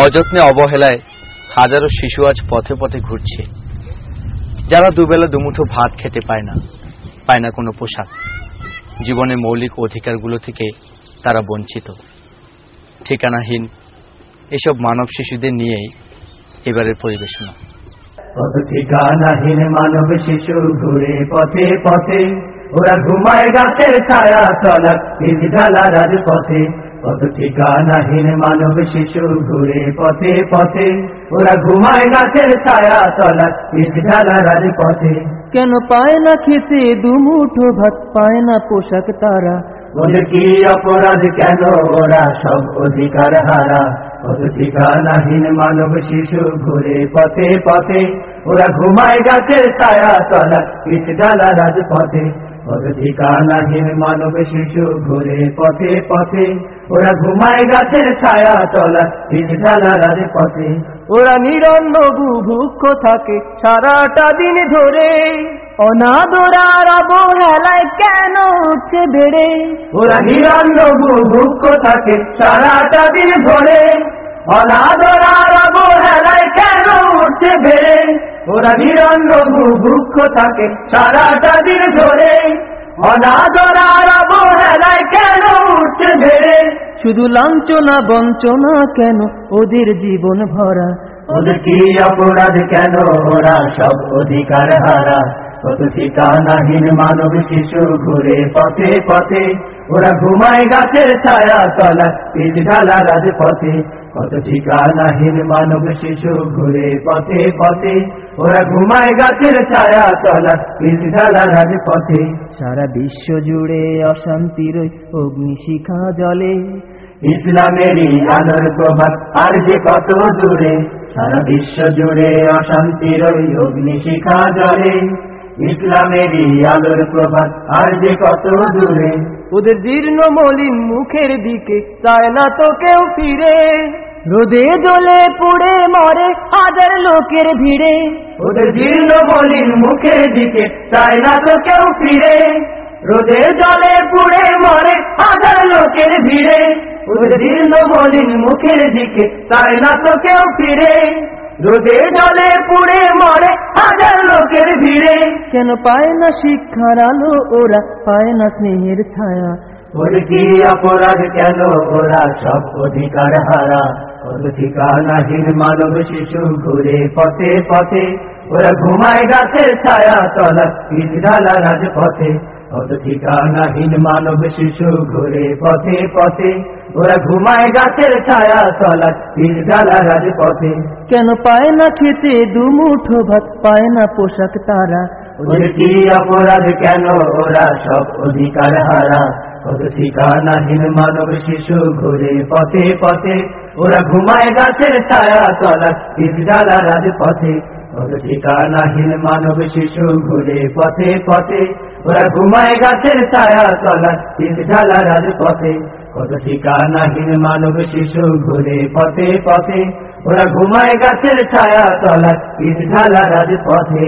অযত্নে অবহেলায় হাজারো শিশু আজ পথে পথে ঘুরছে, যারা দুবেলা দুমুঠো ভাত খেতে পায় না কোনো পোশাক। জীবনের মৌলিক অধিকারগুলো থেকে তারা বঞ্চিত। ঠিকানাহীন এসব মানব শিশুদের নিয়েই এবারের পরিবেশনা। ঠিকানাহীন মানব শিশু ঘুরে পথে পথে, ওরা ঘুমায় গাছের ছায়া তলায় বিধালা রাজপথে। ঠিকানাহীন মানব শিশু ঘুরে পথে পথে, ওরা ঘুমায় গাছের ছায়া তলায় বিধালা রাজপথে। কেন পায় না খেতে দুমুঠো ভাত, পায় না পোশাক তারা? ওদের কি অপরাধ, কেন ওরা সব অধিকার হারা? ঠিকানাহীন মানব শিশু ঘুরে পথে পথে, ওরা ঘুমায় গাছের ছায়া তলায় বিধালা রাজপথে। ঠিকানাহীন মানব শিশু ঘুরে পথে পথে, ওরা ঘুমায় গাছের ছায়া তলায় বিধালা রাজপথে। ওরা নিরন্ন বুভুক্ষ থাকে সারাটা দিন ধরে, অনাদরার অবহেলায় কেন উঠছে বেড়ে? ওরা নিরন্ন বুভুক্ষ থাকে সারাটা দিন ধরে, অনাদরার অবহেলায় কেন উঠছে বেড়ে? ওরা নিরন্ন বুভুক্ষ থাকে সারাটা দিন ধরে, অনাদরার অবহেলায় কেন উঠছে বেড়ে? শুধু লাঞ্ছনা বঞ্চনা কেন ওদের জীবন ভরা? ওদের কি অপরাধ, কেন ওরা সব অধিকার হারা? ঠিকানাহীন মানব শিশু ঘুরে পথে পথে, ওরা ঘুমায় গাছের ছায়া তলায় বিধালা রাজপথে। ঠিকানাহীন মানব শিশু ঘুরে পথে পথে, ওরা ঘুমায় গাছের ছায়া তলায় বিধালা রাজপথে। সারা বিশ্ব জুড়ে অশান্তির অগ্নিশিখা জ্বলে, ইসলামেরই আলোর প্রভাত আর যে কত দূরে। সারা বিশ্ব জুড়ে অশান্তির অগ্নিশিখা জ্বলে, ইসলামেরই আলোর প্রভাত আর যে কত দূরে। ওদের জীর্ণ মলিন মুখের দিকে চায় না তো কেউ ফিরে, রোদে জ্বলে পুড়ে মরে হাজার লোকের ভিড়ে। ওদের জীর্ণ মলিন মুখের দিকে চায় না তো কেউ ফিরে, রোদে জ্বলে পুড়ে মরে হাজার লোকের ভিড়ে। ওদের জীর্ণ মলিন মুখের দিকে চায় না তো কেউ ফিরে, রোদে জ্বলে পুড়ে মরে হাজার লোকের ভিড়ে। কেন পায় না শিক্ষার আলো ওরা, পায় না স্নেহের ছায়া? ওদের কি অপরাধ, কেন ওরা সব অধিকার হারা? ঠিকানাহীন মানব শিশু ঘুরে পথে পথে, ওরা ঘুমায় গাছের ছায়া তলায় বিধালা রাজপথে। ঠিকানাহীন মানব শিশু ঘুরে পথে পথে, ওরা ঘুমায় গাছের ছায়া তলায় বিধালা রাজপথে। কেন পায় না খেতে দুমুঠো ভাত, পায় না পোশাক তারা? ওদের কি অপরাধ, কেন ওরা সব অধিকার হারা? ঠিকানাহীন মানব শিশু ঘুরে পথে পথে, ওরা ঘুমায় গাছের ছায়া তলায় বিধালা রাজপথে। ঠিকানাহীন মানব শিশু ঘুরে পথে পথে, ওরা ঘুমায় গাছের ছায়া তলায় বিধালা রাজপথে। ঠিকানাহীন মানব শিশু ঘুরে পথে পথে, ওরা ঘুমায় গাছের ছায়া তলায় বিধালা রাজপথে।